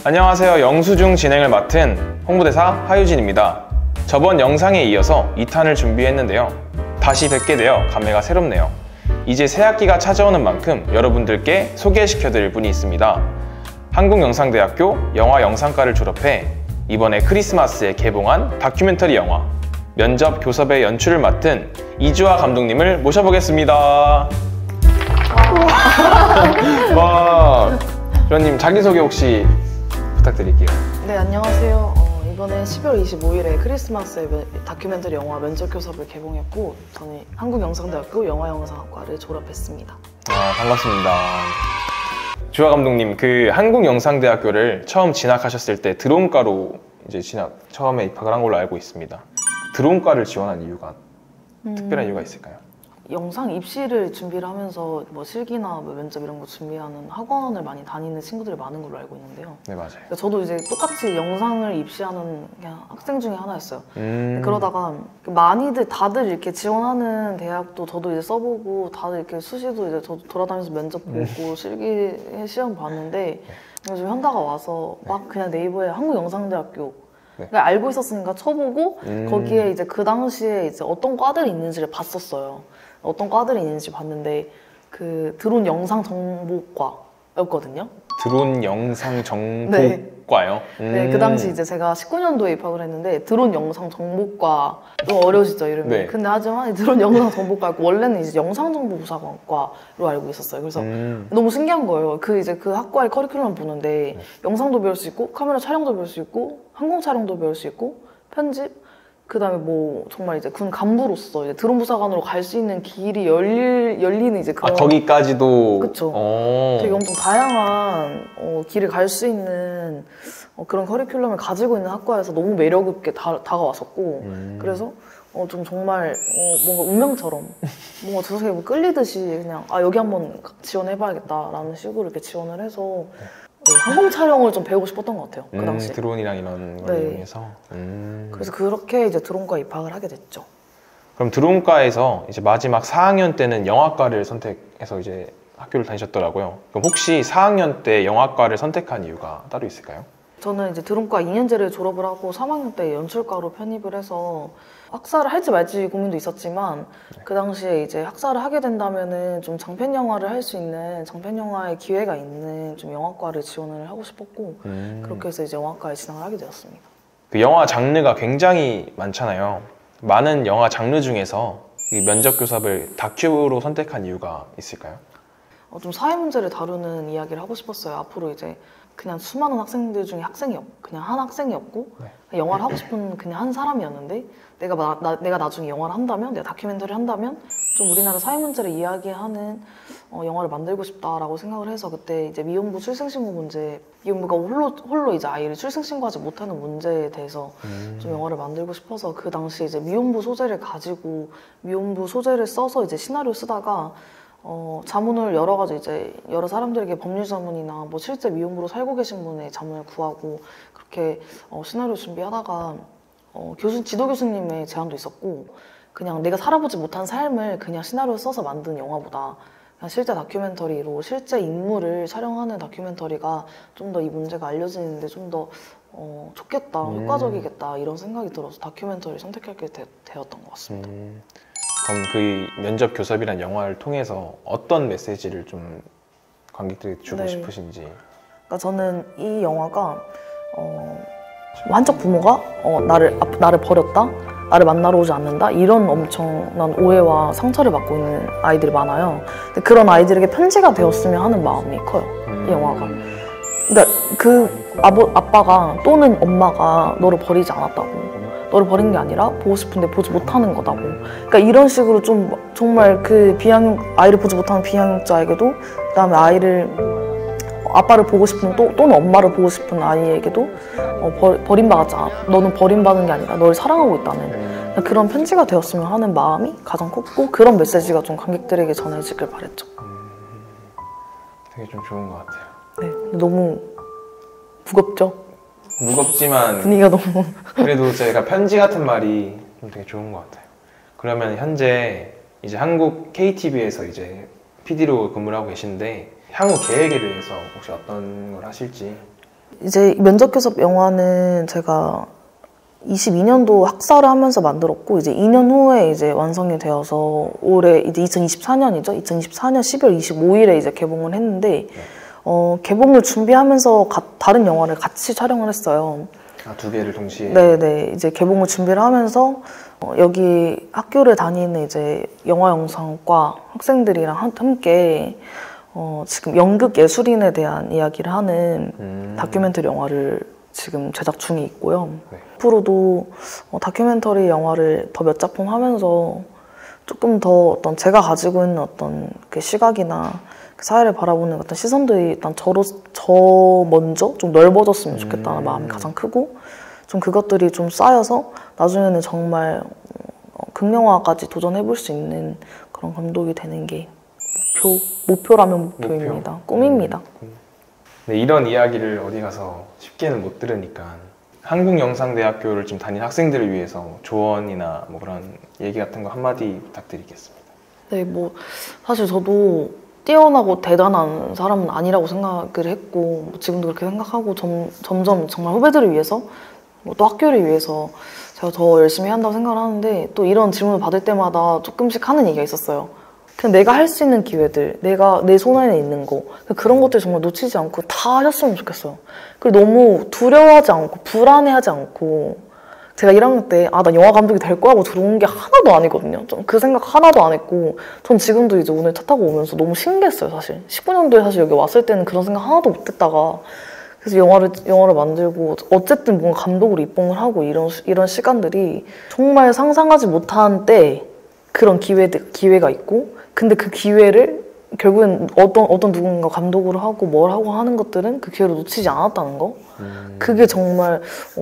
안녕하세요. 영수증 진행을 맡은 홍보대사 하유진입니다. 저번 영상에 이어서 2탄을 준비했는데요. 다시 뵙게 되어 감회가 새롭네요. 이제 새학기가 찾아오는 만큼 여러분들께 소개시켜드릴 분이 있습니다. 한국영상대학교 영화영상과를 졸업해 이번에 크리스마스에 개봉한 다큐멘터리 영화 면접 교섭의 연출을 맡은 이주아 감독님을 모셔보겠습니다. 와, 주아님 자기소개 혹시 부탁드릴게요. 네, 안녕하세요. 이번에 12월 25일에 크리스마스에 다큐멘터리 영화 면접 교섭을 개봉했고 저는 한국영상대학교 영화영상학과를 졸업했습니다. 반갑습니다. 주아 감독님, 그 한국영상대학교를 처음 진학하셨을 때 드론과로 이제 처음에 입학을 한 걸로 알고 있습니다. 드론과를 지원한 이유가 특별한 이유가 있을까요? 영상 입시를 준비를 하면서 뭐 실기나 뭐 면접 이런 거 준비하는 학원을 많이 다니는 친구들이 많은 걸로 알고 있는데요. 네, 맞아요. 그러니까 저도 이제 똑같이 영상을 입시하는 그냥 학생 중에 하나였어요. 그러다가 많이들 다들 이렇게 지원하는 대학도 저도 이제 써보고 다들 이렇게 수시도 이제 저도 돌아다니면서 면접 보고 실기 시험 봤는데 요즘 현다가 와서 막 그냥 네이버에 한국영상대학교 그러니까 알고 있었으니까 쳐보고 거기에 이제 그 당시에 이제 어떤 과들이 있는지를 봤었어요. 어떤 과들이 있는지 봤는데 그 드론 영상 정보과였거든요. 드론 영상 정보과요? 네, 그 당시 이제 제가 19년도에 입학을 했는데 드론 영상 정보과 좀 어려우시죠 이름이? 네. 근데 하지만 드론 영상 정보과였고 원래는 이제 영상정보부사관과로 알고 있었어요. 그래서 너무 신기한 거예요. 그 학과의 커리큘럼 보는데 영상도 배울 수 있고 카메라 촬영도 배울 수 있고 항공 촬영도 배울 수 있고 편집 그 다음에 뭐 정말 이제 군 간부로서 이제 드론 부사관으로 갈 수 있는 길이 열리는 이제 그런 거기까지도 그쵸. 되게 엄청 다양한 길을 갈 수 있는 그런 커리큘럼을 가지고 있는 학과에서 너무 매력 있게 다가왔었고 그래서 좀 정말 뭔가 운명처럼 뭔가 저석에 뭐 끌리듯이 그냥 여기 한번 지원해봐야겠다라는 식으로 이렇게 지원을 해서 항공 촬영을 좀 배우고 싶었던 것 같아요. 그 당시 드론이랑 이런 걸 이용해서. 그래서 그렇게 이제 드론과 입학을 하게 됐죠. 그럼 드론과에서 이제 마지막 4학년 때는 영화과를 선택해서 이제 학교를 다니셨더라고요. 그럼 혹시 4학년 때 영화과를 선택한 이유가 따로 있을까요? 저는 이제 드론과 2년제를 졸업을 하고 3학년 때 연출과로 편입을 해서 학사를 할지 말지 고민도 있었지만 그 당시에 이제 학사를 하게 된다면은 좀 장편 영화를 할 수 있는 장편 영화의 기회가 있는 좀 영화과를 지원을 하고 싶었고 그렇게 해서 이제 영화과에 진학을 하게 되었습니다. 그 영화 장르가 굉장히 많잖아요. 많은 영화 장르 중에서 이 면접 교섭을 다큐로 선택한 이유가 있을까요? 좀 사회 문제를 다루는 이야기를 하고 싶었어요. 앞으로 이제 그냥 수많은 학생들 중에 그냥 한 학생이었고 영화를 하고 싶은 그냥 한 사람이었는데 내가 나중에 영화를 한다면 내가 다큐멘터리를 한다면 좀 우리나라 사회 문제를 이야기하는 영화를 만들고 싶다라고 생각을 해서 그때 이제 미혼부 출생신고 문제 미혼부가 홀로 이제 아이를 출생신고하지 못하는 문제에 대해서 좀 영화를 만들고 싶어서 그 당시 이제 미혼부 소재를 가지고 미혼부 소재를 써서 이제 시나리오 쓰다가 자문을 여러 사람들에게 법률 자문이나 뭐 실제 미혼부로 살고 계신 분의 자문을 구하고 그렇게 시나리오 준비하다가 지도 교수님의 제안도 있었고 그냥 내가 살아보지 못한 삶을 그냥 시나리오 써서 만든 영화보다 그냥 실제 다큐멘터리로 실제 인물을 촬영하는 다큐멘터리가 좀 더 이 문제가 알려지는데 좀 더 좋겠다, 효과적이겠다 이런 생각이 들어서 다큐멘터리를 선택하게 되었던 것 같습니다. 그럼 그 면접 교섭이란 영화를 통해서 어떤 메시지를 좀 관객들에게 주고 싶으신지? 그러니까 저는 이 영화가 한쪽 부모가 나를 버렸다, 나를 만나러 오지 않는다 이런 엄청난 오해와 상처를 받고 있는 아이들이 많아요. 근데 그런 아이들에게 편지가 되었으면 하는 마음이 커요. 이 영화가. 그러니까 그 아빠가 또는 엄마가 너를 버리지 않았다고. 너를 버린 게 아니라 보고 싶은데 보지 못하는 거다고. 그러니까 이런 식으로 좀 정말 그 아이를 보지 못하는 비양육자에게도 그다음에 아빠를 보고 싶은 또는 엄마를 보고 싶은 아이에게도 버림받지 않아. 너는 버림받은 게 아니라 너를 사랑하고 있다는 그런 편지가 되었으면 하는 마음이 가장 컸고 그런 메시지가 좀 관객들에게 전해지길 바랬죠. 되게 좀 좋은 것 같아요. 네, 너무 무겁죠? 무겁지만 분위기가 너무 그래도 제가 편지 같은 말이 좀 되게 좋은 것 같아요. 그러면 현재 이제 한국 KTV에서 이제 PD로 근무를 하고 계신데 향후 계획에 대해서 혹시 어떤 걸 하실지? 이제 면접 교섭 영화는 제가 22년도 학사를 하면서 만들었고 이제 2년 후에 이제 완성이 되어서 올해 이제 2024년이죠. 2024년 12월 25일에 이제 개봉을 했는데 개봉을 준비하면서 다른 영화를 같이 촬영을 했어요. 아, 두 개를 동시에? 네네. 이제 개봉을 준비를 하면서 여기 학교를 다니는 이제 영화 영상과 학생들이랑 함께 지금 연극 예술인에 대한 이야기를 하는 다큐멘터리 영화를 지금 제작 중에 있고요. 네. 앞으로도 다큐멘터리 영화를 더 몇 작품 하면서 조금 더 어떤 제가 가지고 있는 어떤 그 시각이나 그 사회를 바라보는 어떤 시선들이 일단 저 먼저 좀 넓어졌으면 좋겠다는 마음이 가장 크고 좀 그것들이 좀 쌓여서 나중에는 정말 극영화까지 도전해볼 수 있는 그런 감독이 되는 게 목표라면 목표입니다. 꿈입니다. 네, 이런 이야기를 어디 가서 쉽게는 못 들으니까 한국영상대학교를 좀 다닌 학생들을 위해서 조언이나 뭐 그런 얘기 같은 거 한마디 부탁드리겠습니다. 네, 뭐 사실 저도 뛰어나고 대단한 사람은 아니라고 생각을 했고 지금도 그렇게 생각하고 점점 정말 후배들을 위해서 또 학교를 위해서 제가 더 열심히 한다고 생각을 하는데 또 이런 질문을 받을 때마다 조금씩 하는 얘기가 있었어요. 그냥 내가 할 수 있는 기회들, 내가 내 손 안에 있는 거 그런 것들 정말 놓치지 않고 다 하셨으면 좋겠어요. 그리고 너무 두려워하지 않고 불안해하지 않고 제가 1학년 때 나 영화 감독이 될 거라고 들어온 게 하나도 아니거든요. 좀 그 생각 하나도 안 했고 전 지금도 이제 오늘 차 타고 오면서 너무 신기했어요. 사실 19년도에 사실 여기 왔을 때는 그런 생각 하나도 못 했다가 그래서 영화를 만들고 어쨌든 뭔가 감독으로 입봉을 하고 이런 시간들이 정말 상상하지 못한 때에 그런 기회가 있고 근데 그 기회를 결국엔 어떤 누군가 감독으로 하고 뭘 하고 하는 것들은 그 기회를 놓치지 않았다는 거 그게 정말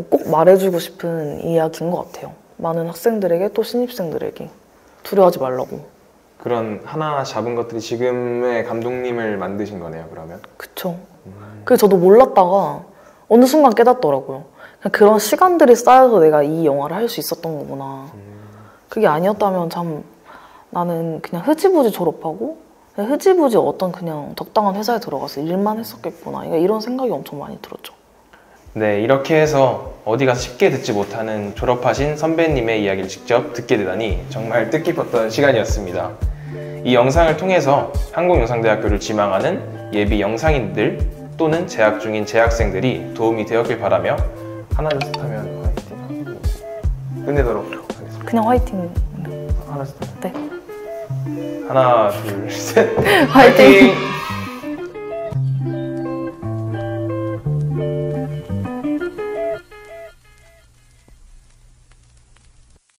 꼭 말해주고 싶은 이야기인 것 같아요. 많은 학생들에게 또 신입생들에게 두려워하지 말라고. 그런 하나 잡은 것들이 지금의 감독님을 만드신 거네요, 그러면? 그쵸. 그래서 저도 몰랐다가 어느 순간 깨닫더라고요. 그런 시간들이 쌓여서 내가 이 영화를 할 수 있었던 거구나. 그게 아니었다면 참 나는 그냥 흐지부지 졸업하고 그냥 흐지부지 어떤 그냥 적당한 회사에 들어가서 일만 했었겠구나. 그러니까 이런 생각이 엄청 많이 들었죠. 네, 이렇게 해서 어디 가서 쉽게 듣지 못하는 졸업하신 선배님의 이야기를 직접 듣게 되다니 정말 뜻깊었던 시간이었습니다. 이 영상을 통해서 한국영상대학교를 지망하는 예비 영상인들 또는 재학 중인 재학생들이 도움이 되었길 바라며 하나 둘 셋 하면 화이팅 하고 끝내도록 하겠습니다. 그냥 화이팅. 하나 둘 셋. 네. 하나 둘 셋. 화이팅!